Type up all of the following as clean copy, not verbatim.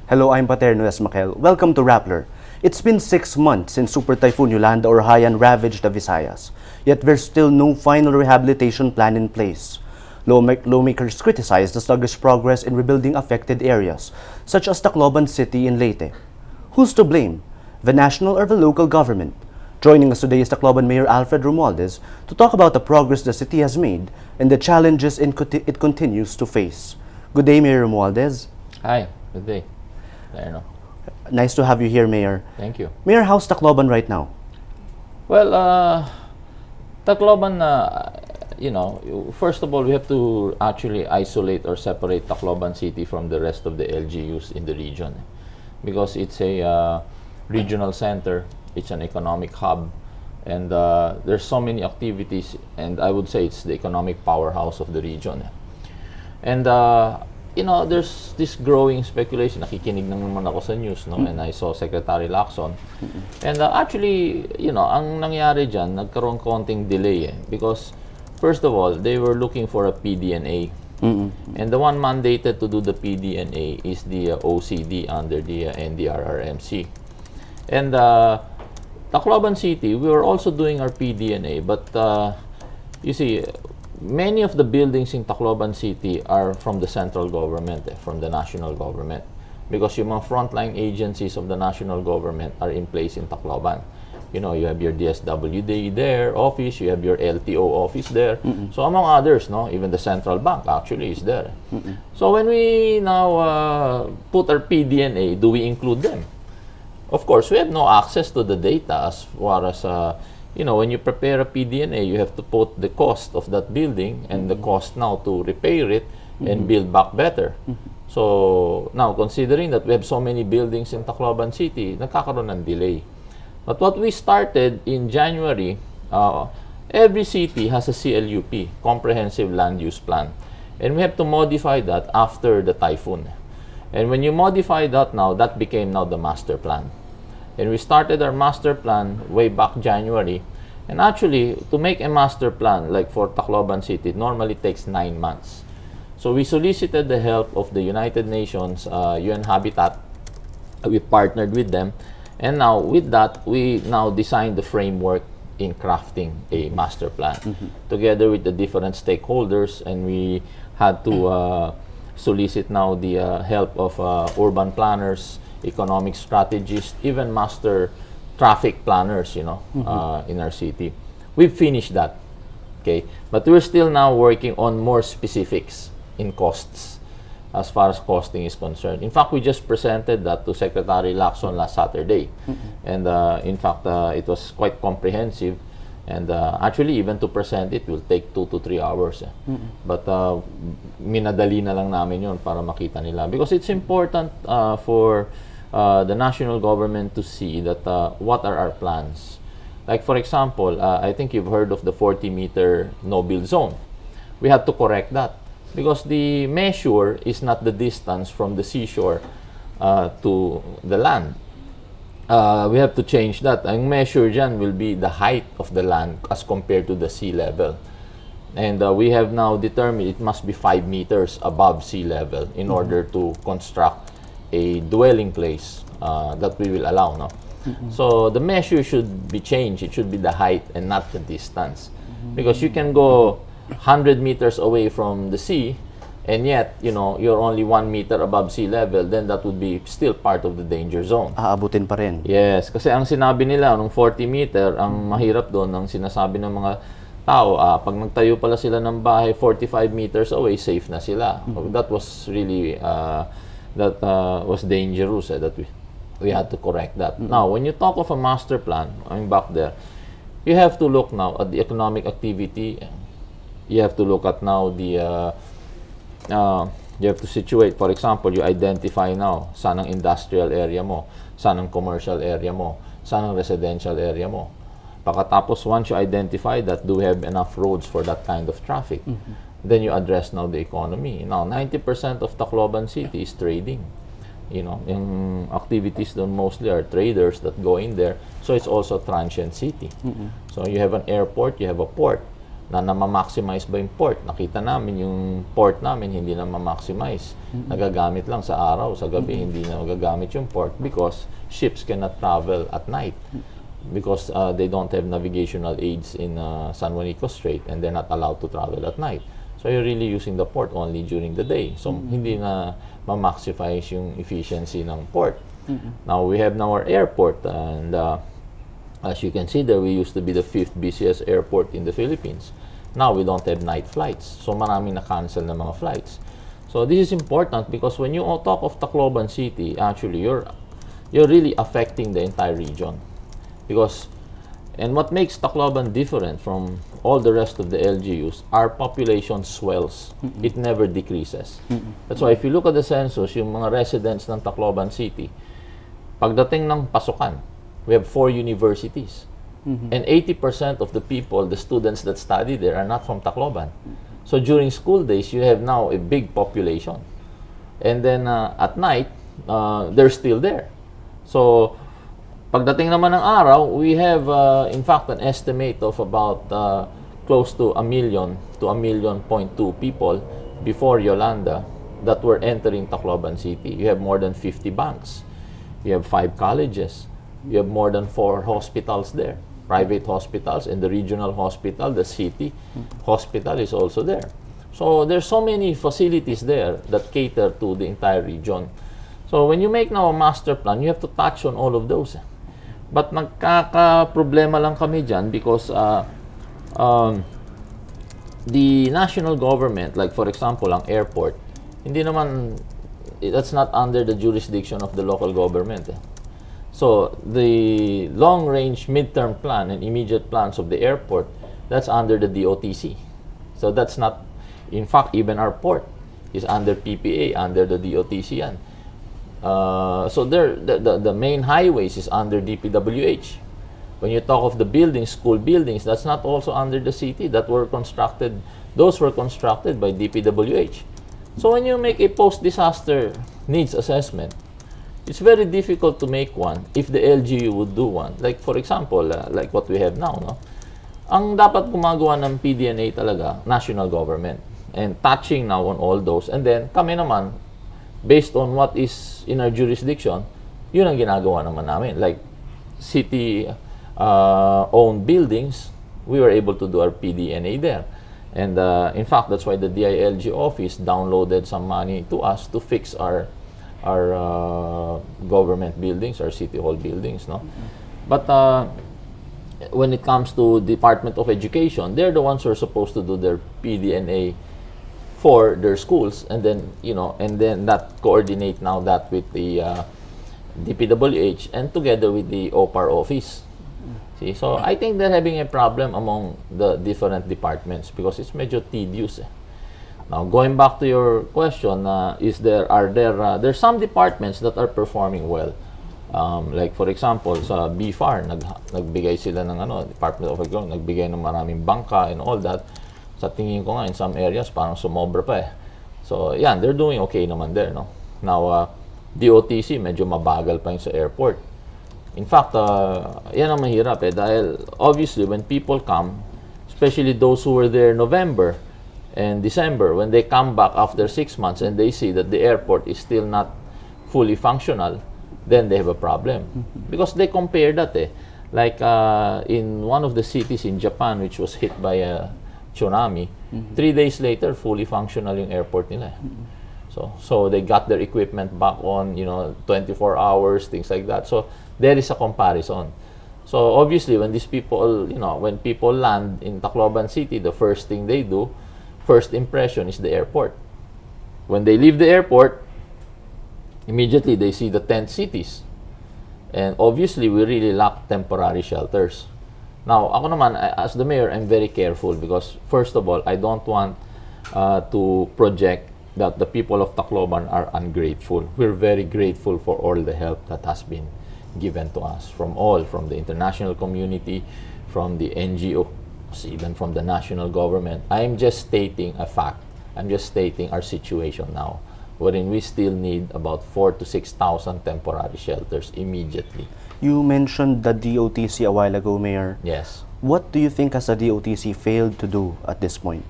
Hello, I'm Paterno Esmaquel. Welcome to Rappler. It's been 6 months since Super Typhoon Yolanda or Haiyan ravaged the Visayas, yet there's still no final rehabilitation plan in place. Lawmakers criticize the sluggish progress in rebuilding affected areas, such as Tacloban City in Leyte. Who's to blame? The national or the local government? Joining us today is Tacloban Mayor Alfred Romualdez to talk about the progress the city has made and the challenges it continues to face. Good day, Mayor Romualdez. Hi, good day. Nice to have you here, Mayor. Thank you. Mayor, how's Tacloban right now? Well, Tacloban, first of all, we have to actually isolate or separate Tacloban City from the rest of the LGUs in the region because it's a regional center, it's an economic hub, and there's so many activities, and I would say it's the economic powerhouse of the region. And there's this growing speculation. Nakikinig naman ako sa news, no? And I saw Secretary Lacson. And actually, ang nangyari dyan, nagkaroon konting delay because, first of all, they were looking for a PDNA. And the one mandated to do the PDNA is the OCD under the NDRRMC. And Tacloban City, we were also doing our PDNA, but you see, many of the buildings in Tacloban City are from the central government, from the national government. Because yung mga frontline agencies of the national government are in place in Tacloban. You have your DSWD there, office, you have your LTO office there. So among others, even the central bank actually is there. So when we now put our PDNA, do we include them? Of course, we have no access to the data as far as when you prepare a PDNA, you have to put the cost of that building and the cost now to repair it and build back better. So now, considering that we have so many buildings in Tacloban City, nagkakaroon ng delay. But what we started in January, every city has a CLUP, Comprehensive Land Use Plan. And we have to modify that after the typhoon. And when you modify that now, that became now the master plan. And we started our master plan way back January. And actually, to make a master plan, like for Tacloban City, it normally takes 9 months. So we solicited the help of the United Nations, UN Habitat. We partnered with them. And now, with that, we now designed the framework in crafting a master plan together with the different stakeholders. And we had to solicit now the help of urban planners, economic strategists, even master traffic planners, in our city. We've finished that, okay? But we're still now working on more specifics in costs as far as costing is concerned. In fact, we just presented that to Secretary Lacson last Saturday. And in fact, it was quite comprehensive. And actually, even to present it will take 2 to 3 hours. But minadali na lang namin yun para makita nila. Because it's important for the national government to see that what are our plans. Like for example, I think you've heard of the 40-meter no-build zone. We had to correct that because the measure is not the distance from the seashore to the land. We have to change that. Ang measure dyan will be the height of the land as compared to the sea level. And we have now determined it must be 5 meters above sea level in order to construct a dwelling place that we will allow. So the measure should be changed. It should be the height and not the distance. Because you can go 100 meters away from the sea and yet, you're only 1 meter above sea level, then that would be still part of the danger zone. Aabutin pa rin. Yes, kasi ang sinabi nila, nung 40 meter, ang mahirap doon, ang sinasabi ng mga tao, pag nagtayo pala sila ng bahay 45 meters away, safe na sila. That was really, was dangerous, that we had to correct that. Now, when you talk of a master plan, I'm back there, you have to look now at the economic activity. You have to look at now the you have to situate. For example, you identify now saan ang industrial area mo, saan ang commercial area mo, saan ang residential area mo. Pagkatapos, once you identify that, do we have enough roads for that kind of traffic? Then you address now the economy. Now, 90% of Tacloban City is trading. Yung activities doon mostly are traders that go in there. So it's also a transient city. So you have an airport, you have a port. na ma-maximize ba yung port. Nakita namin yung port namin hindi na ma-maximize. Nagagamit lang sa araw, sa gabi hindi na magagamit yung port because ships cannot travel at night because they don't have navigational aids in San Juanico Strait and they're not allowed to travel at night. So you're really using the port only during the day. So hindi na ma-maximize yung efficiency ng port. Now we have now our airport and as you can see there, we used to be the 5th busiest airport in the Philippines. Now we don't have night flights. So maraming na-cancel na mga flights. So this is important because when you talk of Tacloban City, actually you're really affecting the entire region. Because and what makes Tacloban different from all the rest of the LGUs, our population swells. It never decreases. That's why if you look at the census, yung mga residents ng Tacloban City, pagdating ng pasukan, we have 4 universities. And 80% of the people, the students that study there are not from Tacloban. So during school days, you have now a big population. And then at night, they're still there. So pagdating naman ng araw, we have in fact an estimate of about close to 1 million to 1.2 million people before Yolanda that were entering Tacloban City. You have more than 50 banks. You have 5 colleges. You have more than 4 hospitals there. Private hospitals and the regional hospital, the city hospital is also there. So there's so many facilities there that cater to the entire region. So when you make now a master plan, you have to touch on all of those. But nagkaka-problema lang kami dyan because the national government, like for example, ang airport, hindi naman, that's not under the jurisdiction of the local government. So the long-range midterm plan and immediate plans of the airport, that's under the DOTC. So that's not, in fact, even our port is under PPA, under the DOTC yan. So the main highways is under DPWH. When you talk of the buildings, school buildings, that's not also under the city. That were constructed, those were constructed by DPWH. So when you make a post-disaster needs assessment, it's very difficult to make one if the LGU would do one. Like for example, like what we have now, no? Ang dapat gumagawa ng PDNA talaga, national government. And touching now on all those. And then kami naman, based on what is in our jurisdiction, yun ang ginagawa naman namin. Like city owned buildings, we were able to do our PDNA there. And in fact, that's why the DILG office downloaded some money to us to fix our government buildings, our city hall buildings, no? But when it comes to Department of Education, they're the ones who are supposed to do their PDNA for their schools, and then and then that coordinate now that with the DPWH and together with the OPAR office. See, so I think they're having a problem among the different departments because it's medyo tedious. Now, going back to your question, there's some departments that are performing well. Like for example, sa BFAR, nagbigay sila ng Department of Agriculture, nagbigay ng maraming bangka and all that. Sa tingin ko nga, in some areas, parang sumobra pa eh. So, yan, they're doing okay naman there, no? Now, DOTC, medyo mabagal pa yun sa airport. In fact, yan ang mahirap eh, dahil obviously, when people come, especially those who were there November and December, when they come back after 6 months and they see that the airport is still not fully functional, then they have a problem. Because they compare that eh. Like in one of the cities in Japan which was hit by a tsunami, 3 days later, fully functional yung airport nila. So they got their equipment back on, 24 hours, things like that. So there is a comparison. So obviously, when these people, when people land in Tacloban City, the first thing they do, first impression is the airport. When they leave the airport, immediately they see the tent cities. And obviously, we really lack temporary shelters. Now, ako naman, as the mayor, I'm very careful because, first of all, I don't want to project that the people of Tacloban are ungrateful. We're very grateful for all the help that has been given to us from the international community, from the NGOs, even from the national government. I'm just stating a fact. I'm just stating our situation now, wherein we still need about 4,000 to 6,000 temporary shelters immediately. You mentioned the DOTC a while ago, Mayor. Yes. What do you think has the DOTC failed to do at this point?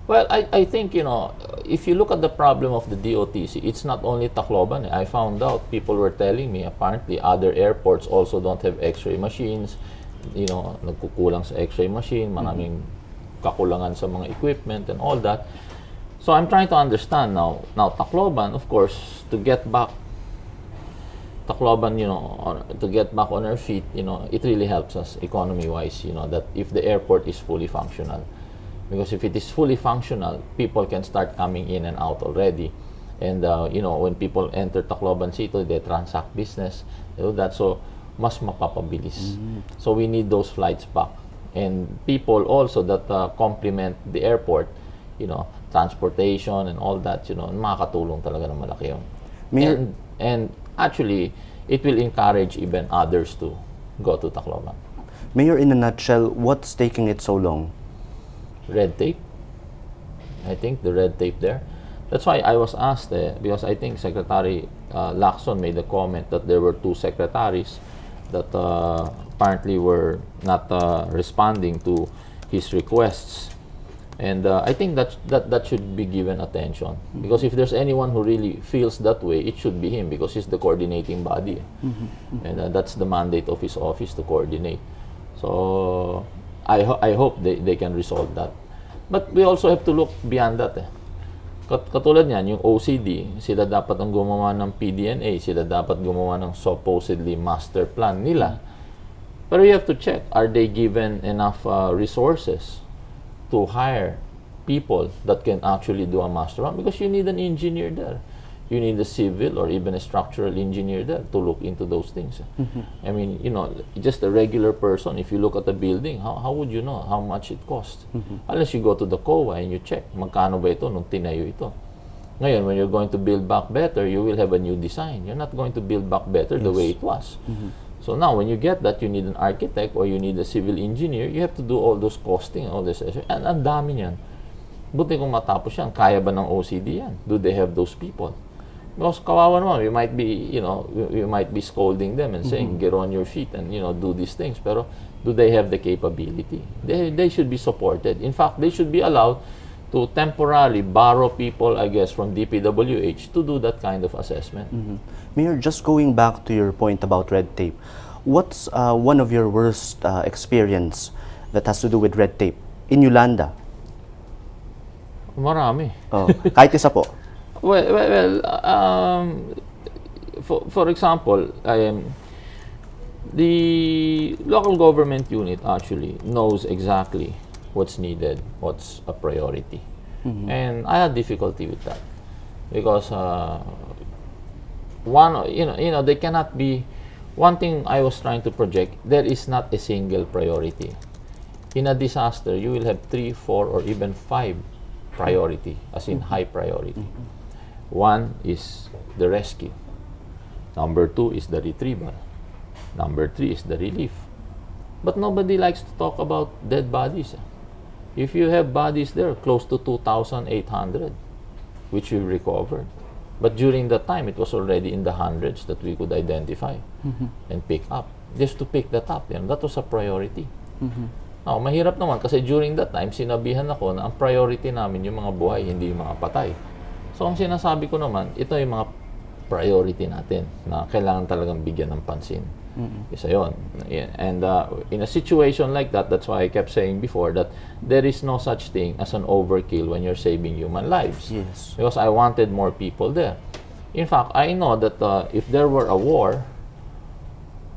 Well, I think, if you look at the problem of the DOTC, it's not only Tacloban. I found out, people were telling me, apparently other airports also don't have x-ray machines. Nagkukulang sa x-ray machine, maraming kakulangan sa mga equipment and all that. So I'm trying to understand now. Now, Tacloban, of course, to get back Tacloban, to get back on our feet, it really helps us economy-wise, that if the airport is fully functional. Because if it is fully functional, people can start coming in and out already. And, when people enter Tacloban City, they transact business, they do that. So, mas mapapabilis. So, we need those flights back. And people also that complement the airport, transportation and all that, makakatulong talaga ng malaki yun. And actually, it will encourage even others to go to Tacloban. Mayor, in a nutshell, what's taking it so long? Red tape. I think the red tape there. That's why I was asked, because I think Secretary Lacson made a comment that there were 2 secretaries that apparently were not responding to his requests. And I think that should be given attention. Because if there's anyone who really feels that way, it should be him, because he's the coordinating body. And that's the mandate of his office, to coordinate. So I hope they can resolve that. But we also have to look beyond that. Katulad niyan, yung OCD, sila dapat ang gumawa ng PDNA, sila dapat gumawa ng supposedly master plan nila. Pero you have to check, are they given enough resources to hire people that can actually do a master plan? Because you need an engineer there. You need a civil or even a structural engineer there to look into those things. I mean, just a regular person, if you look at a building, how would you know how much it costs? Unless you go to the COA and you check, magkano ba ito nung tinayo ito? Ngayon, when you're going to build back better, you will have a new design. You're not going to build back better the way it was. So now, when you get that, you need an architect or you need a civil engineer. You have to do all those costing, all this. And ang dami niyan. Buti kung matapos yan, kaya ba ng OCD yan? Do they have those people? Because kawawa naman, we might be scolding them and saying, get on your feet and, do these things. Pero do they have the capability? They should be supported. In fact, they should be allowed to temporarily borrow people, I guess, from DPWH to do that kind of assessment. Mayor, just going back to your point about red tape, what's one of your worst experience that has to do with red tape in Yolanda? Marami. Kahit isa po. Well, for example, the local government unit actually knows exactly what's needed, what's a priority. And I had difficulty with that because they cannot be. One thing I was trying to project, there is not a single priority. In a disaster, you will have 3, 4, or even 5 priority, as in high priority. One is the rescue. Number 2 is the retrieval. Number 3 is the relief. But nobody likes to talk about dead bodies. If you have bodies there, close to 2,800, which we recovered. But during that time, it was already in the hundreds that we could identify and pick up. Just to pick that up, that was a priority. Now, mahirap naman kasi during that time, sinabihan ako na ang priority namin yung mga buhay, hindi yung mga patay. So, ang sinasabi ko naman, ito yung mga priority natin na kailangan talagang bigyan ng pansin. Isa yun. And in a situation like that, that's why I kept saying before that there is no such thing as an overkill when you're saving human lives. Yes. Because I wanted more people there. In fact, I know that if there were a war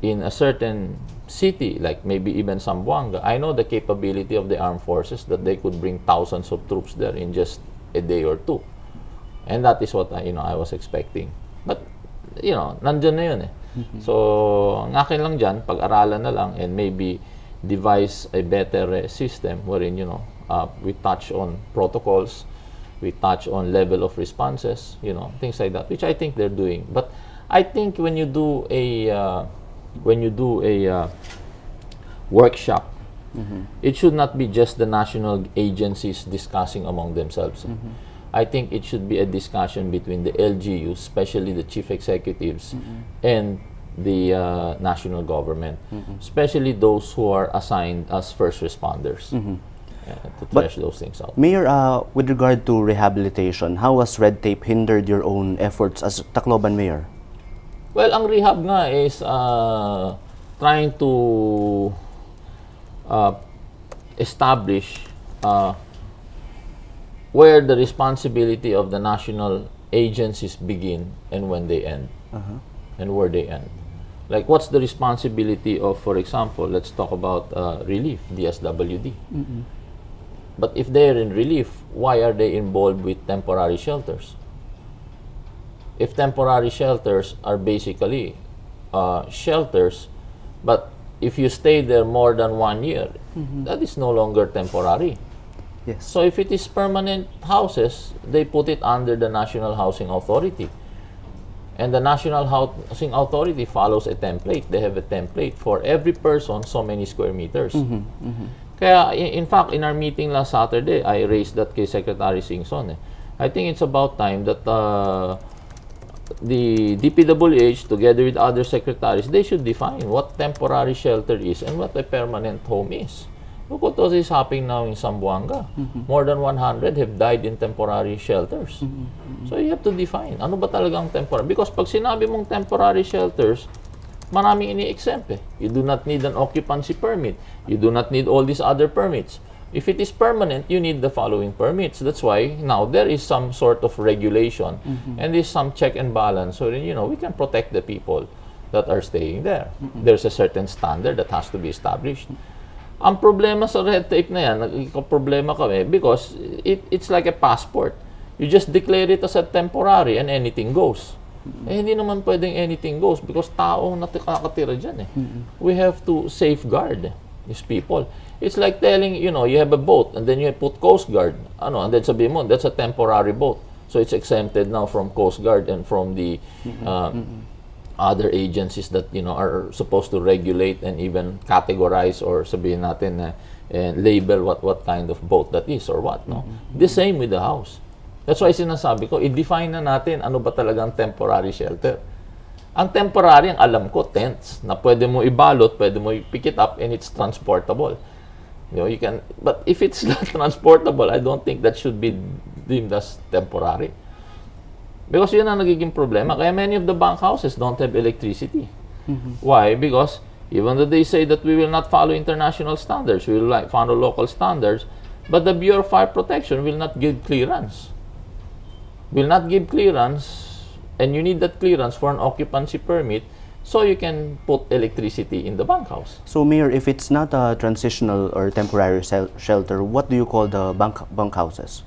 in a certain city, like maybe even Zamboanga, I know the capability of the armed forces that they could bring thousands of troops there in just a day or 2. And that is what I was expecting. But, nandyan na yun eh. So, ang akin lang dyan, pag-aralan na lang and maybe devise a better system wherein, we touch on protocols, we touch on level of responses, things like that, which I think they're doing. But I think when you do a workshop, it should not be just the national agencies discussing among themselves. I think it should be a discussion between the LGUs, especially the chief executives, and the national government, especially those who are assigned as first responders, to thresh those things out. Mayor, with regard to rehabilitation, how has red tape hindered your own efforts as Tacloban Mayor? Well, ang rehab nga is trying to establish where the responsibility of the national agencies begin and when they end, and where they end. Like, what's the responsibility of, for example, let's talk about relief, DSWD. But if they're in relief, why are they involved with temporary shelters? If temporary shelters are basically shelters, but if you stay there more than 1 year, that is no longer temporary. Yes. So if it is permanent houses, they put it under the National Housing Authority. And the National Housing Authority follows a template. They have a template for every person, so many square meters. Kaya, in fact, in our meeting last Saturday, I raised that kay Secretary Singson. I think it's about time that the DPWH, together with other secretaries, they should define what temporary shelter is and what a permanent home is. Look what is happening now in Zamboanga. More than 100 have died in temporary shelters. So you have to define, ano ba talagang temporary? Because pag sinabi mong temporary shelters, maraming ini-exempt eh. You do not need an occupancy permit. You do not need all these other permits. If it is permanent, you need the following permits. That's why now there is some sort of regulation and there's some check and balance so that, we can protect the people that are staying there. There's a certain standard that has to be established. Ang problema sa red tape na yan, nagka-problema kami because it's like a passport. You just declare it as a temporary and anything goes. Eh, hindi naman pwedeng anything goes because taong nakatira dyan eh. We have to safeguard these people. It's like telling, you have a boat and then you put Coast Guard. And then sabihin mo, that's a temporary boat. So it's exempted now from Coast Guard and from the other agencies that, are supposed to regulate and even categorize or sabihin natin label what kind of boat that is or what, no? The same with the house. That's why sinasabi ko, i-define na natin ano ba talagang temporary shelter. Ang temporary, ang alam ko, tents, na pwede mo ibalot, pwede mo pick it up, and it's transportable. You can, but if it's not transportable, I don't think that should be deemed as temporary. Because yun ang nagiging problema. Kaya many of the bank houses don't have electricity. Why? Because even though they say that we will not follow international standards, we will follow local standards, but the Bureau of Fire Protection will not give clearance. Will not give clearance, and you need that clearance for an occupancy permit so you can put electricity in the bank house. So, Mayor, if it's not a transitional or temporary shelter, what do you call the bunk houses?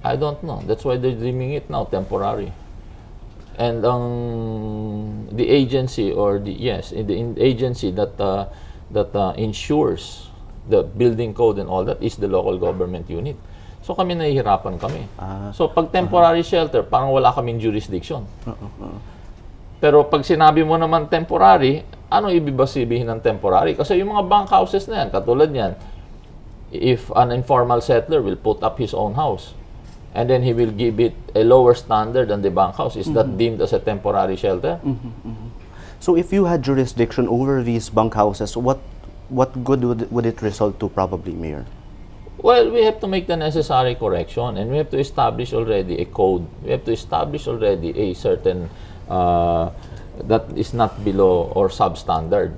I don't know. That's why they're deeming it now temporary. And the agency or the agency that ensures the building code and all that is the local government unit. So kami nahihirapan kami. So pag temporary shelter, parang wala kaming jurisdiction. Pero pag sinabi mo naman temporary, ano ibig sabihin ng temporary? Kasi yung mga bank houses na yan, katulad yan, if an informal settler will put up his own house, and then he will give it a lower standard than the bank house, is that deemed as a temporary shelter? So if you had jurisdiction over these bunk houses, what good would it result to probably, Mayor? Well, we have to make the necessary correction and we have to establish already a code. We have to establish already a certain that is not below or substandard.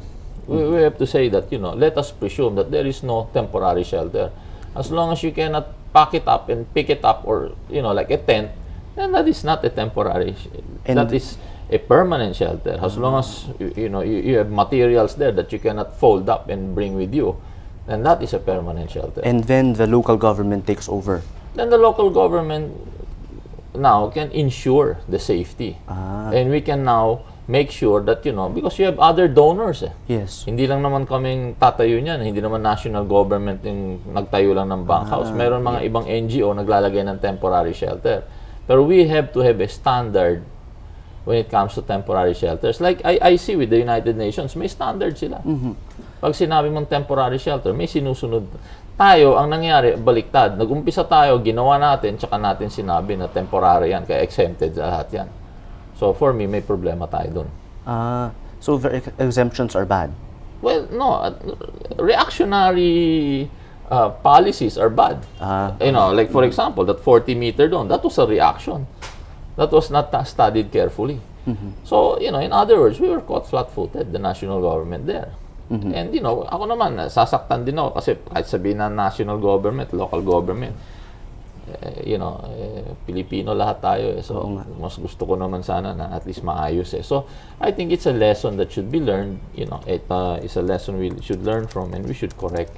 We have to say that, let us presume that there is no temporary shelter. As long as you cannot pack it up and pick it up or, like a tent, then that is not a temporary. That is a permanent shelter. As long as, you have materials there that you cannot fold up and bring with you, then that is a permanent shelter. And then the local government takes over. Then the local government now can ensure the safety. And we can now make sure that, because you have other donors eh. Yes. Hindi lang naman kaming tatayo niyan, hindi naman national government yung nagtayo lang ng bank house. Meron mga ibang NGO naglalagay ng temporary shelter. Pero we have to have a standard when it comes to temporary shelters. Like I see with the United Nations, may standard sila. Pag sinabi mong temporary shelter, may sinusunod. Tayo, ang nangyari, baliktad. Nag-umpisa tayo, ginawa natin, tsaka natin sinabi na temporary yan, kaya exempted lahat yan. So for me, may problema tayo dun. So the exemptions are bad. Well, no, reactionary policies are bad. Like for example, that 40-meter doon, that was a reaction. That was not studied carefully. So, in other words, we were caught flat-footed, the national government there. And, ako naman, sasaktan din ako kasi kahit sabihin na national government, local government, Pilipino lahat tayo eh. So, mas gusto ko naman sana na at least maayos eh. So, I think it's a lesson that should be learned. It's a lesson we should learn from and we should correct.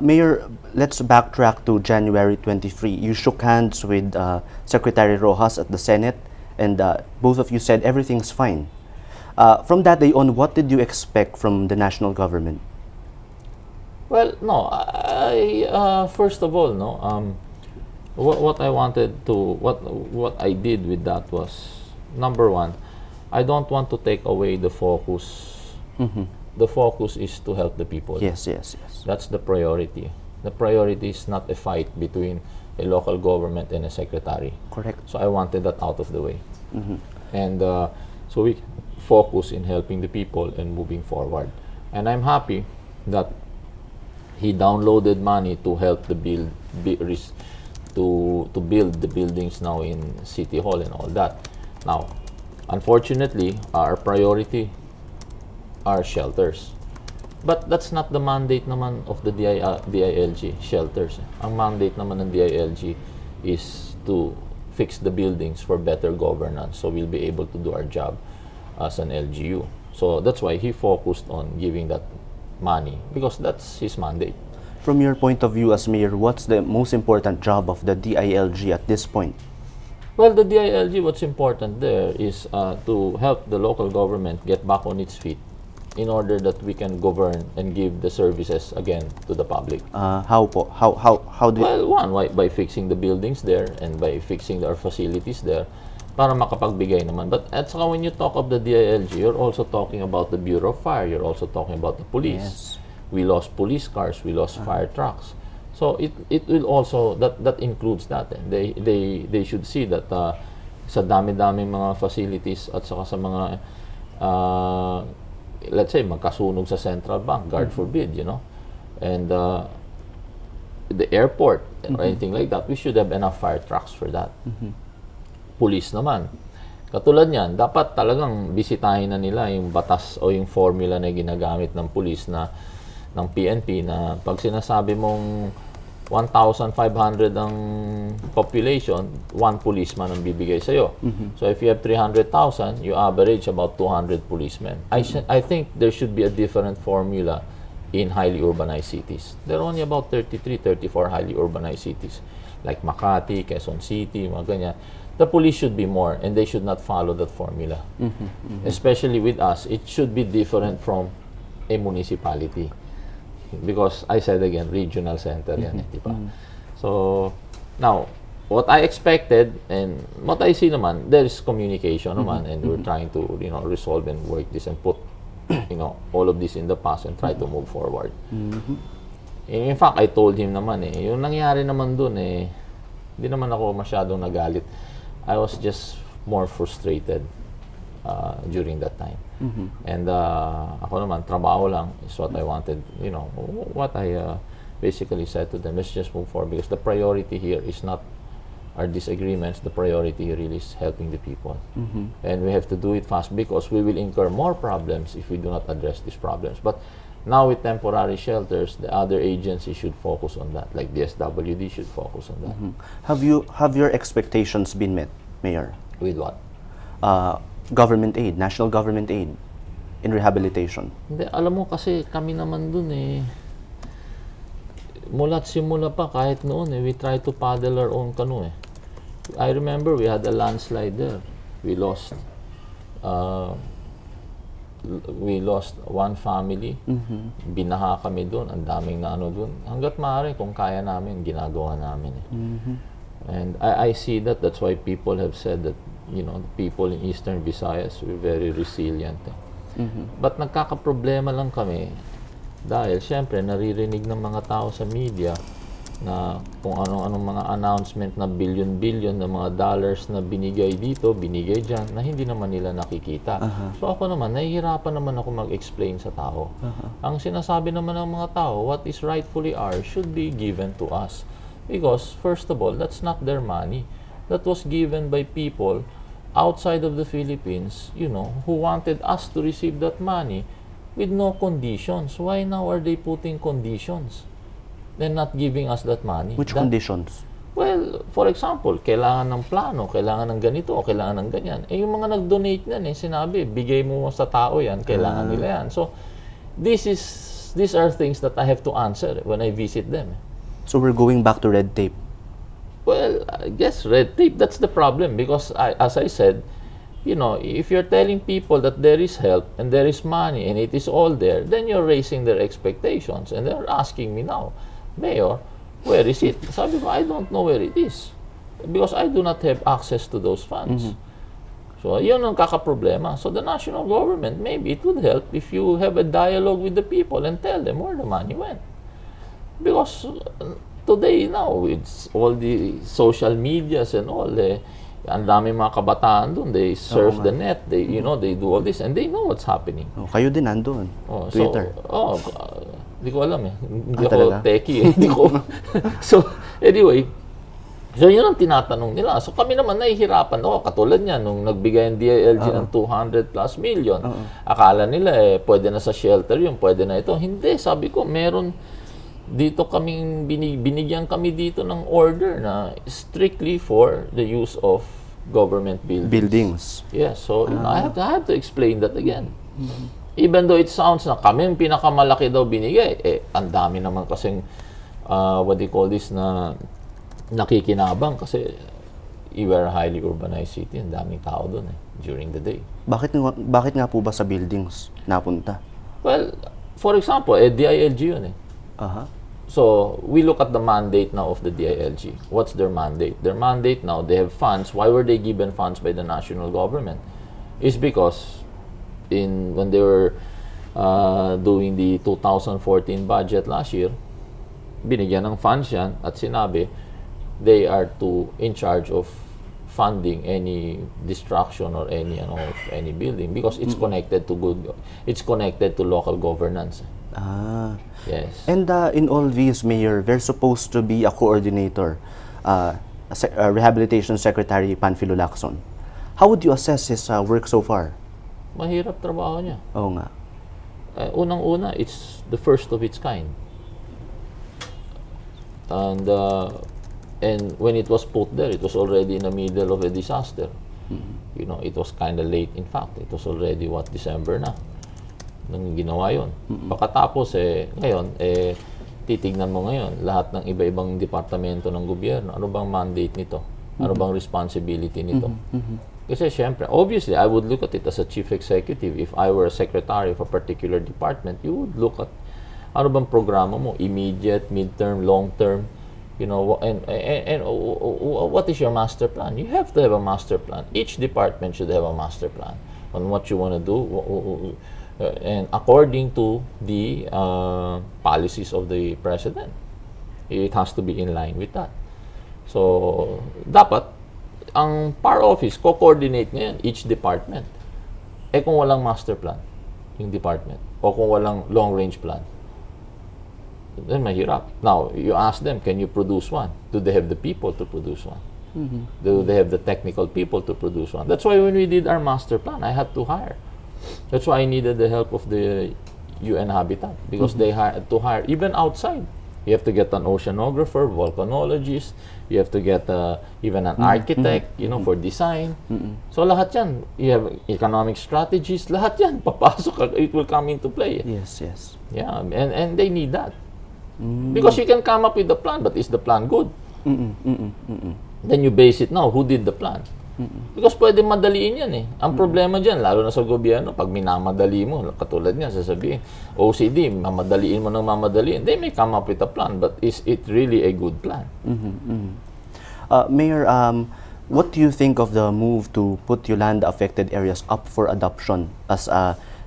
Mayor, let's backtrack to January 23. You shook hands with Secretary Rojas at the Senate, and both of you said everything's fine. From that day on, what did you expect from the national government? Well, no, first of all, what I wanted to, what I did with that was, number one, I don't want to take away the focus. The focus is to help the people. Yes. That's the priority. The priority is not a fight between a local government and a secretary. Correct. So I wanted that out of the way. And so we focus in helping the people and moving forward. And I'm happy that he downloaded money to help to build the buildings now in City Hall and all that. Now, unfortunately, our priority are shelters. But that's not the mandate naman of the DILG, shelters. Ang mandate naman ng DILG is to fix the buildings for better governance so we'll be able to do our job as an LGU. So that's why he focused on giving that money, because that's his mandate. From your point of view as mayor, what's the most important job of the DILG at this point? Well, the DILG, what's important there is to help the local government get back on its feet in order that we can govern and give the services again to the public. How do you... Well, by fixing the buildings there and by fixing our facilities there para makapagbigay naman. But at saka when you talk of the DILG, you're also talking about the Bureau of Fire, you're also talking about the police. Yes. We lost police cars, we lost fire trucks. So it will also, that includes that. They should see that sa dami-daming mga facilities at saka sa mga let's say magkasunog sa Central Bank, God forbid, and the airport or anything like that, we should have enough fire trucks for that. Police naman, katulad niyan, dapat talagang bisitahin na nila yung batas o yung formula na ginagamit ng police ng PNP na pag sinasabi mong 1,500 ang population, one policeman ang bibigay sa'yo. So if you have 300,000, you average about 200 policemen. I think there should be a different formula in highly urbanized cities. There are only about 33, 34 highly urbanized cities like Makati, Quezon City, mga ganyan. The police should be more and they should not follow that formula. Especially with us, it should be different from a municipality. Because I said again, regional center yan diba? So, now, what I expected and what I see naman, there is communication naman and we're trying to, resolve and work this and put, all of this in the past and try to move forward. In fact, I told him naman yung nangyari naman dun hindi naman ako masyadong nagalit. I was just more frustrated during that time. And ako naman, trabaho lang is what I wanted, what I basically said to them, let's just move forward because the priority here is not our disagreements, the priority really is helping the people. And we have to do it fast because we will incur more problems if we do not address these problems. But now with temporary shelters, the other agencies should focus on that, like the SWD should focus on that. Have your expectations been met, Mayor? With what? Government aid, national government aid in rehabilitation. Hindi, alam mo kasi kami naman dun mula't simula pa kahit noon we try to paddle our own canoe I remember we had a landslide there. We lost one family. Binaha kami doon, ang daming na doon. Hangga't maaari kung kaya namin, ginagawa namin And I see that's why people have said that people in Eastern Visayas were very resilient. But nagkakaproblema lang kami dahil syempre naririnig ng mga tao sa media na kung anong mga announcement na billion na mga dollars na binigay dito, binigay dyan, na hindi naman nila nakikita. So ako naman, nahihirapan naman ako mag-explain sa tao. Ang sinasabi naman ng mga tao, what is rightfully ours should be given to us. Because, first of all, that's not their money. That was given by people outside of the Philippines, you know, who wanted us to receive that money with no conditions. Why now are they putting conditions? They're not giving us that money. Which conditions? Well, for example, kailangan ng plano, kailangan ng ganito, o kailangan ng ganyan. Eh, yung mga nag-donate niyan, sinabi, bigay mo sa tao yan, kailangan nila yan. So, these are things that I have to answer when I visit them. So we're going back to red tape. Well, I guess red tape, that's the problem. Because, as I said, you know, if you're telling people that there is help and there is money and it is all there, then you're raising their expectations. And they're asking me now, Mayor, where is it? Sabi ko, I don't know where it is. Because I do not have access to those funds. So, yun ang kakaproblema. So, the national government, maybe it would help if you have a dialogue with the people and tell them where the money went. Because today now, with all the social medias and all, ang dami mga kabataan doon, they surf the net, they, you know, they do all this, and they know what's happening. Oh, kayo din nandun. Twitter. Hindi ko alam eh. Hindi ako talaga? techie eh. Hindi ko. So, anyway, so yun ang tinatanong nila. So kami naman nahihirapan ako. Katulad niya, nung nagbigay ang DILG ng 200 plus million, akala nila pwede na sa shelter yun, pwede na ito. Hindi, sabi ko, meron dito kaming binigyan kami dito ng order na strictly for the use of government buildings. Yes, so you know, I have to explain that again. Even though it sounds na kami yung pinakamalaki daw binigay, ang dami naman kasing what do you call this, na nakikinabang kasi we were a highly urbanized city, ang daming tao doon during the day. Bakit nga po ba sa buildings napunta? Well, for example, DILG yun So, we look at the mandate now of the DILG. What's their mandate? Their mandate now, they have funds. Why were they given funds by the national government? Is because when they were doing the 2014 budget last year, binigyan ng funds yan at sinabi, they are in charge of funding any destruction or any building because it's connected to local governance. Yes. And in all these, Mayor, there's supposed to be a coordinator, a rehabilitation secretary, Panfilo Lacson. How would you assess his work so far? Mahirap trabaho niya. Oo nga. Unang-una, it's the first of its kind. And when it was put there, it was already in the middle of a disaster. You know, it was kind of late. In fact, it was already December na nang ginawa yun. Pagkatapos ngayon titignan mo ngayon lahat ng iba-ibang departamento ng gobyerno. Ano bang mandate nito? Ano bang responsibility nito? Kasi syempre, obviously, I would look at it as a chief executive. If I were a secretary of a particular department, you would look at ano bang programa mo, immediate, midterm, long-term, you know, and what is your master plan? You have to have a master plan. Each department should have a master plan on what you want to do, and according to the policies of the president. It has to be in line with that. So, dapat ang PAR office, co-coordinate ngayon each department. Kung walang master plan, yung department, o kung walang long-range plan, then mahirap. Now, you ask them, can you produce one? Do they have the people to produce one? Do they have the technical people to produce one? That's why when we did our master plan, I had to hire. That's why I needed the help of the UN Habitat, because they had to hire, even outside. You have to get an oceanographer, volcanologist, you have to get even an architect, you know, for design. So lahat yan, you have economic strategies, lahat yan, papasok, it will come into play. Yes. Yeah, and they need that. Because you can come up with the plan, but is the plan good? Then you base it now, who did the plan? Because pwede madaliin yan Ang problema dyan, lalo na sa gobyerno, pag minamadali mo, katulad niya, sasabihin, OCD, mamadaliin mo ng mamadaliin. They may come up with a plan, but is it really a good plan? Mayor, what do you think of the move to put Yolanda-affected areas up for adoption, as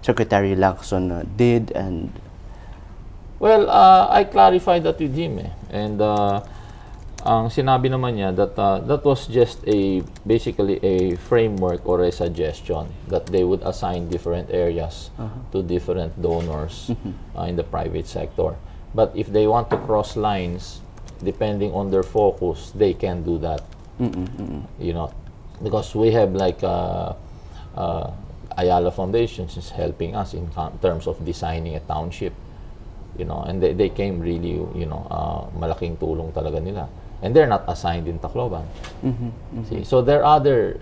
Secretary Lacson did? And well, I clarified that with him. And ang sinabi naman niya that that was just basically a framework or a suggestion that they would assign different areas to different donors in the private sector. But if they want to cross lines, depending on their focus, they can do that. You know, because we have like Ayala Foundation is helping us in terms of designing a township. You know, and they came really, malaking tulong talaga nila. And they're not assigned in Tacloban. See, so there are other,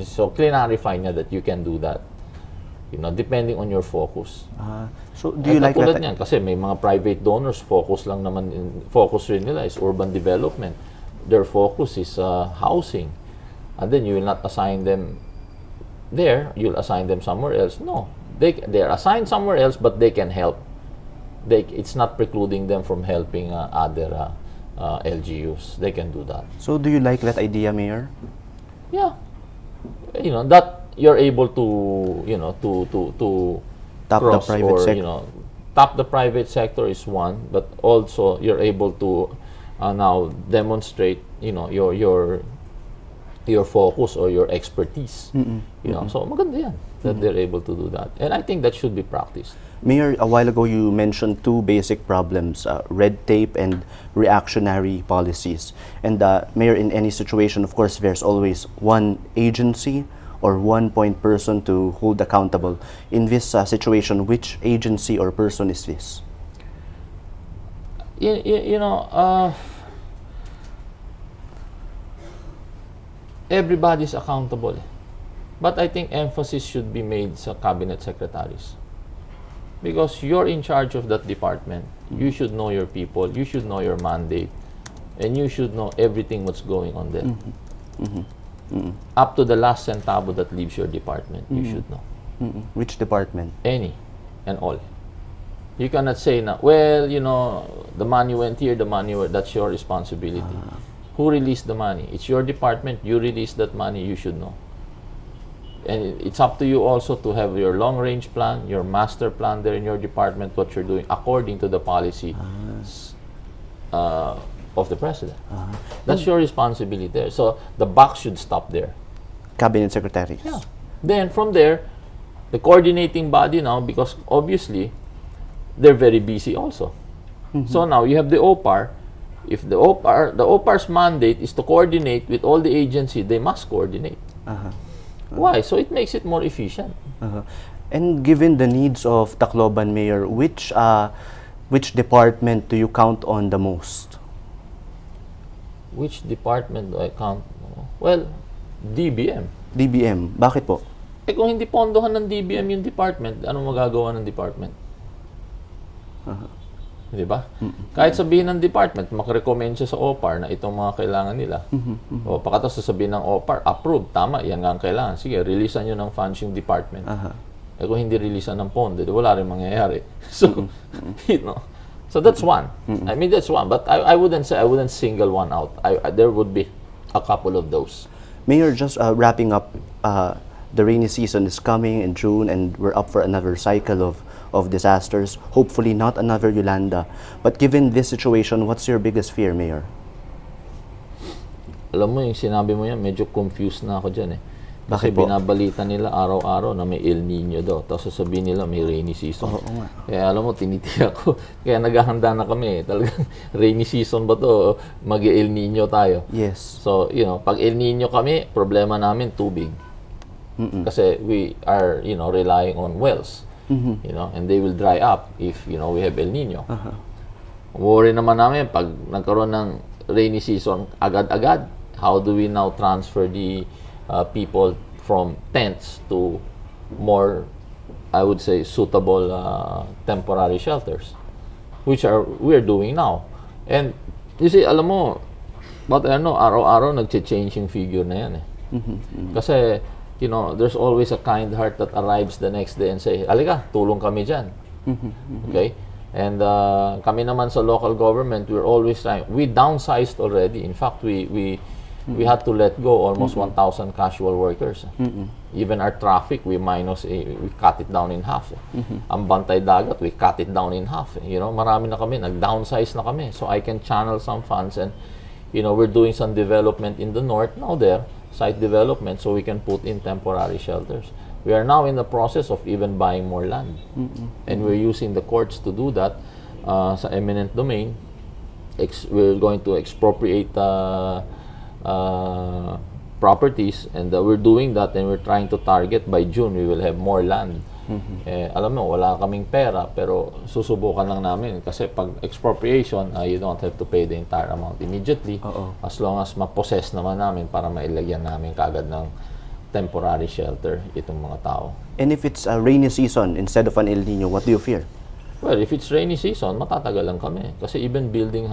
so clarify niya that you can do that. You know, depending on your focus. So do you like that? Niyan, kasi may mga private donors, focus rin nila is urban development. Their focus is housing. And then you will not assign them there, you'll assign them somewhere else. No, they're assigned somewhere else, but they can help. It's not precluding them from helping other LGUs. They can do that. So do you like that idea, Mayor? Yeah, you know that you're able to to Tap cross the private or sector. tap the private sector is one, but also you're able to now demonstrate your focus or your expertise. So maganda yan that they're able to do that, and I think that should be practiced. Mayor, a while ago you mentioned two basic problems, red tape and reactionary policies. And Mayor, in any situation, of course, there's always one agency or one point person to hold accountable. In this situation, which agency or person is this? Everybody's accountable. But I think emphasis should be made sa cabinet secretaries. Because you're in charge of that department. You should know your people, you should know your mandate, and you should know everything what's going on there. Up to the last centavo that leaves your department, you should know. Which department? Any and all. You cannot say, well, the money went here, the money went, that's your responsibility. Who released the money? It's your department, you release that money, you should know. And it's up to you also to have your long-range plan, your master plan there in your department, what you're doing according to the policy of the president. That's your responsibility there. So the buck should stop there. Cabinet secretaries. Yeah. Then from there, the coordinating body now, because obviously they're very busy also. So now you have the OPAR. If the OPAR's mandate is to coordinate with all the agencies, they must coordinate. Why? So it makes it more efficient. And given the needs of Tacloban, Mayor, which department do you count on the most? Which department do I count? Well, DBM. DBM. Bakit po? Kung hindi pondohan ng DBM yung department, anong magagawa ng department? Di ba? Kahit sabihin ng department, makarecommend siya sa OPAR na itong mga kailangan nila. O pagkatapos sasabihin ng OPAR, approve, tama, yan nga ang kailangan. Sige, releasean nyo ng funds yung department. Kung hindi releasean ng pondo, wala rin mangyayari. So, so that's one. I mean, that's one. But I wouldn't single one out. There would be a couple of those. Mayor, just wrapping up, the rainy season is coming in June and we're up for another cycle of disasters. Hopefully not another Yolanda. But given this situation, what's your biggest fear, Mayor? Alam mo, yung sinabi mo yan, medyo confused na ako dyan eh. Kasi Bakit po? binabalita nila araw-araw na may El Nino daw. Tapos sasabihin nila may rainy season. Oo nga. Kaya alam mo, tinitiyak ko. Kaya naghahanda na kami. Talagang rainy season ba to? Mag-El Nino tayo. Yes. So, pag El Nino kami, problema namin tubig. Kasi we are, relying on wells. And they will dry up if, we have El Nino. Worry naman namin, pag nagkaroon ng rainy season, agad-agad, how do we now transfer the people from tents to more, I would say, suitable temporary shelters, which we're doing now. And you see, alam mo, araw-araw nagche-change yung figure na yan eh. Kasi, there's always a kind heart that arrives the next day and say, "Alika, tulong kami dyan." Okay? And kami naman sa local government, we're always trying. We downsized already. In fact, we We had to let go almost 1,000 casual workers. Even our traffic, we cut it down in half. Ang bantay dagat, we cut it down in half. You know, marami na kami, nag-downsize na kami. So I can channel some funds, and you know, we're doing some development in the north now there, site development, so we can put in temporary shelters. We are now in the process of even buying more land. And we're using the courts to do that sa eminent domain. We're going to expropriate properties, and we're doing that, and we're trying to target by June we will have more land. Alam mo, wala kaming pera, pero susubukan lang namin kasi pag expropriation, you don't have to pay the entire amount immediately. As long as ma-possess naman namin para mailagyan namin kagad ng temporary shelter itong mga tao. And if it's a rainy season instead of an El Nino, what do you fear? Well, if it's rainy season, matatagal lang kami. Kasi even building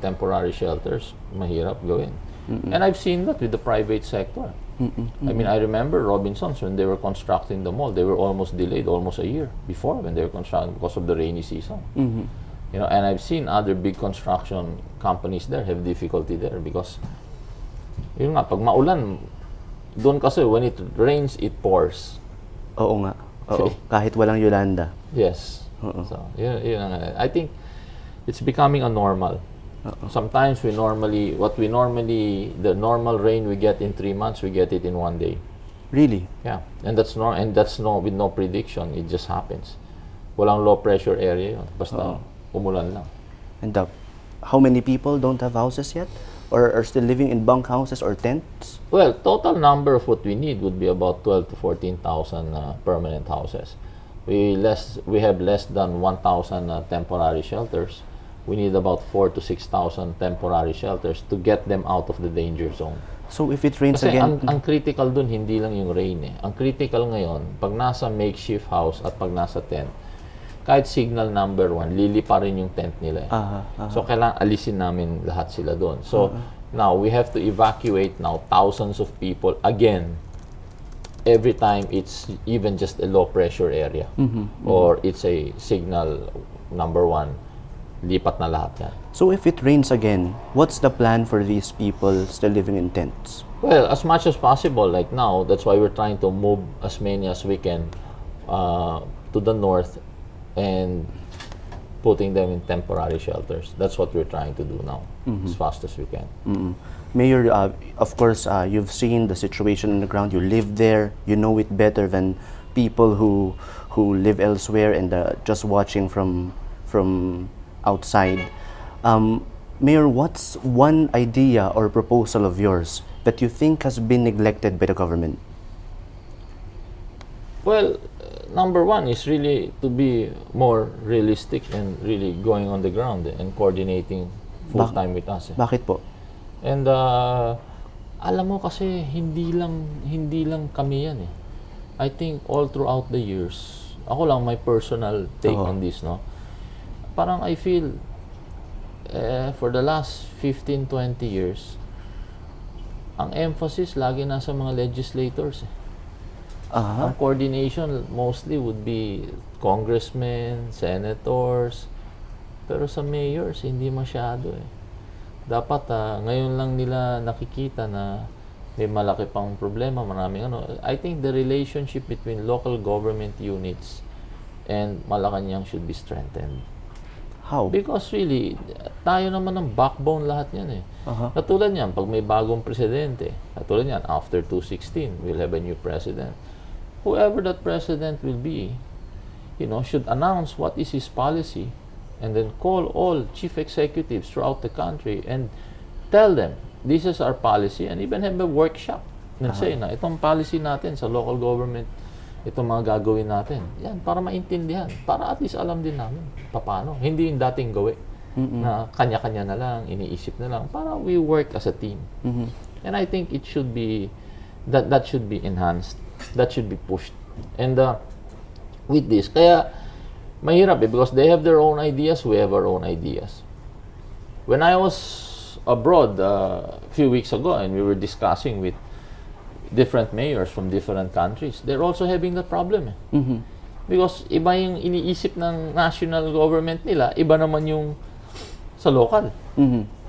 temporary shelters, mahirap gawin. And I've seen that with the private sector. I mean, I remember Robinsons when they were constructing the mall, they were almost delayed almost a year before when they were constructing because of the rainy season. You know, and I've seen other big construction companies there have difficulty there because, yun nga, pag maulan, doon kasi when it rains, it pours. Oo nga. Oo. Kahit walang Yolanda. Yes. So, I think it's becoming a normal. Sometimes the normal rain we get in 3 months, we get it in 1 day. Really? Yeah. And that's with no prediction. It just happens. Walang low pressure area yun. Basta umulan lang. And how many people don't have houses yet? Or are still living in bunk houses or tents? Well, total number of what we need would be about 12 to 14,000 permanent houses. We have less than 1,000 temporary shelters. We need about 4 to 6,000 temporary shelters to get them out of the danger zone. So if it rains Kasi again... ang critical dun, hindi lang yung rain eh. Ang critical ngayon, pag nasa makeshift house at pag nasa tent, kahit signal number 1, lili pa rin yung tent nila eh. So kailangan alisin namin lahat sila doon. So now we have to evacuate now thousands of people again every time it's even just a low pressure area or it's a signal number 1. Lipat na lahat yan. So if it rains again, what's the plan for these people still living in tents? Well, as much as possible, like now, that's why we're trying to move as many as we can to the north and putting them in temporary shelters. That's what we're trying to do now, as fast as we can. Mayor, of course, you've seen the situation on the ground. You live there. You know it better than people who live elsewhere and just watching from outside. Mayor, what's one idea or proposal of yours that you think has been neglected by the government? Well, number 1 is really to be more realistic and really going on the ground and coordinating full-time with us. Bakit po? And alam mo kasi hindi lang kami yan eh. I think all throughout the years, ako lang my personal take on this, no? Parang I feel for the last 15-20 years, ang emphasis lagi nasa mga legislators eh. Ang coordination mostly would be congressmen, senators, pero sa mayors hindi masyado eh. Dapat ngayon lang nila nakikita na may malaki pang problema, maraming ano. I think the relationship between local government units and Malacanang should be strengthened. How? Because really, tayo naman ang backbone lahat yan eh. Katulad niyan, pag may bagong presidente, katulad niyan, after 2016, we'll have a new president. Whoever that president will be, should announce what is his policy and then call all chief executives throughout the country and tell them, this is our policy, and even have a workshop. Say na, itong policy natin sa local government, itong mga gagawin natin. Yan, para maintindihan. Para at least alam din namin paano. Hindi yung dating gawi. Na kanya-kanya na lang, iniisip na lang. Para we work as a team. And I think it should be, that should be enhanced. That should be pushed. And with this, kaya mahirap because they have their own ideas, we have our own ideas. When I was abroad a few weeks ago and we were discussing with different mayors from different countries, they're also having the problem. Because iba yung iniisip ng national government nila, iba naman yung sa local.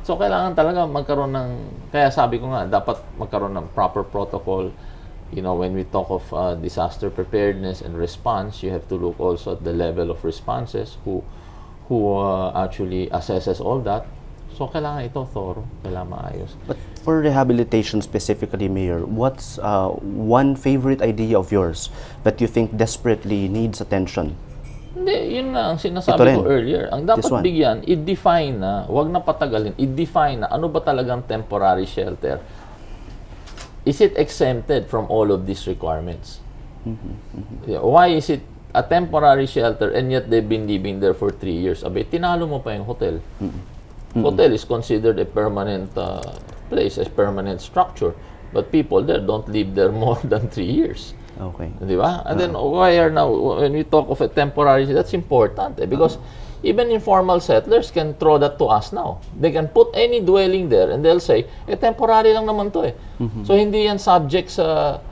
So, kailangan talaga magkaroon ng, kaya sabi ko nga, dapat magkaroon ng proper protocol. You know, when we talk of disaster preparedness and response, you have to look also at the level of responses, who actually assesses all that. So, kailangan ito thorough, kailangan maayos. But for rehabilitation specifically, Mayor, what's one favorite idea of yours that you think desperately needs attention? Hindi, yun na ang sinasabi ko earlier. Ang dapat bigyan, i-define na, wag na patagalin, i-define na ano ba talagang temporary shelter. Is it exempted from all of these requirements? Yeah, why is it a temporary shelter and yet they've been living there for 3 years? Abay, tinalo mo pa yung hotel. Hotel is considered a permanent place, a permanent structure. But people there don't live there more than 3 years. Okay. Di ba? And then why are now, when we talk of a temporary, that's important because even informal settlers can throw that to us now. They can put any dwelling there and they'll say, temporary lang naman to eh. So hindi yan subject sa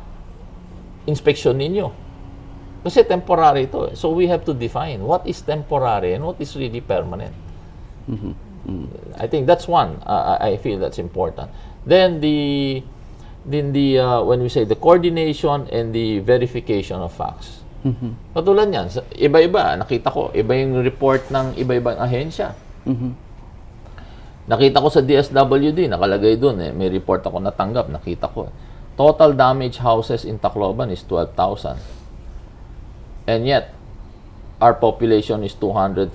inspection ninyo. Kasi temporary to eh. So we have to define what is temporary and what is really permanent. I think that's one. I feel that's important. Then when we say the coordination and the verification of facts. Katulad yan, iba-iba, nakita ko, iba yung report ng iba-ibang ahensya. Nakita ko sa DSWD, nakalagay dun eh, may report ako natanggap, nakita ko. Total damaged houses in Tacloban is 12,000. And yet, our population is 240,000.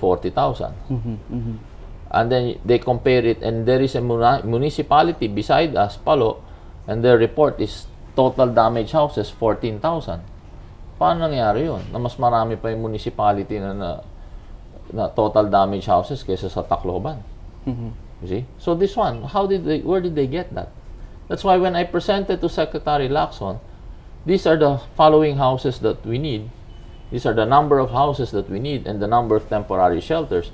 And then they compare it, and there is a municipality beside us, Palo, and their report is total damaged houses 14,000. Paano nangyari yun? Na mas marami pa yung municipality na total damaged houses kaysa sa Tacloban. You see? So this one, where did they get that? That's why when I presented to Secretary Lacson, these are the following houses that we need. These are the number of houses that we need and the number of temporary shelters.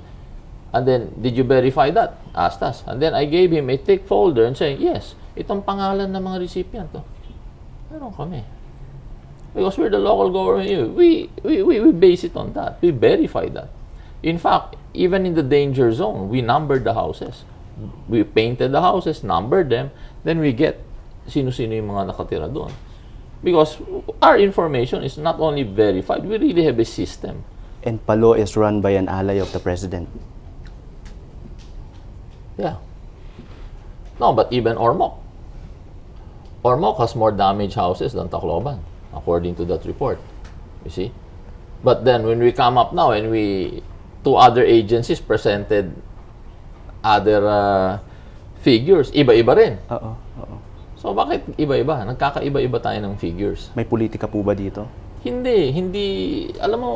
And then, did you verify that? Asked us. And then I gave him a thick folder and saying, yes, itong pangalan ng mga recipient to. Meron kami. Because we're the local government, we base it on that. We verify that. In fact, even in the danger zone, we numbered the houses. We painted the houses, numbered them, then we get sino-sino yung mga nakatira doon. Because our information is not only verified, we really have a system. And Palo is run by an ally of the president. Yeah. No, but even Ormoc. Ormoc has more damaged houses than Tacloban, according to that report. You see? But then when we come up now and two other agencies presented other figures, iba-iba rin. So bakit iba-iba? Nagkakaiba-iba tayo ng figures. May politika po ba dito? Hindi. Alam mo,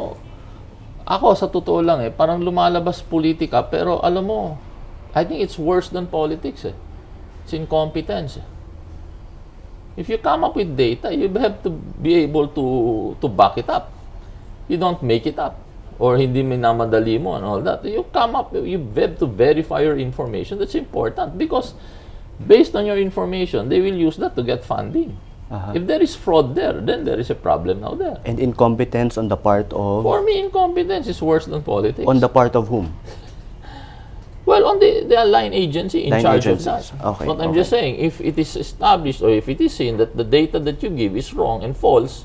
ako sa totoo lang parang lumalabas politika, pero alam mo, I think it's worse than politics eh. It's incompetence eh. If you come up with data, you have to be able to back it up. You don't make it up. Or hindi minamadali mo and all that. You come up, you have to verify your information. That's important because based on your information, they will use that to get funding. If there is fraud there, then there is a problem now there. And incompetence on the part of? For me, incompetence is worse than politics. On the part of whom? Well, on the line agency in charge of that. Okay, But I'm just saying, if it is established or if it is seen that the data that you give is wrong and false,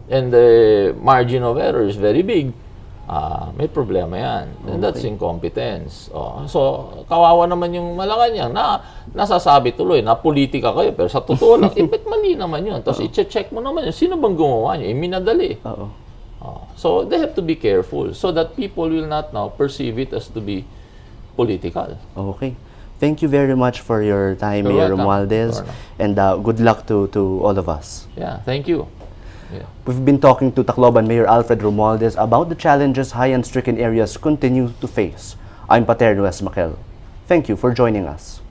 and the margin of error is very big, may problema yan. And that's incompetence. So, kawawa naman yung Malacanang na nasasabi tuloy na politika kayo, pero sa totoo lang, ba't mali naman yun? Tapos i-check mo naman yun. Sino bang gumawa nyo? Minadali. So, they have to be careful so that people will not now perceive it as to be political. Okay. Thank you very much for your time, Mayor Romualdez, and good luck to all of us. Yeah, thank you. Yeah. We've been talking to Tacloban Mayor Alfred Romualdez about the challenges Haiyan-stricken areas continue to face. I'm Paterno S. Maquel. Thank you for joining us.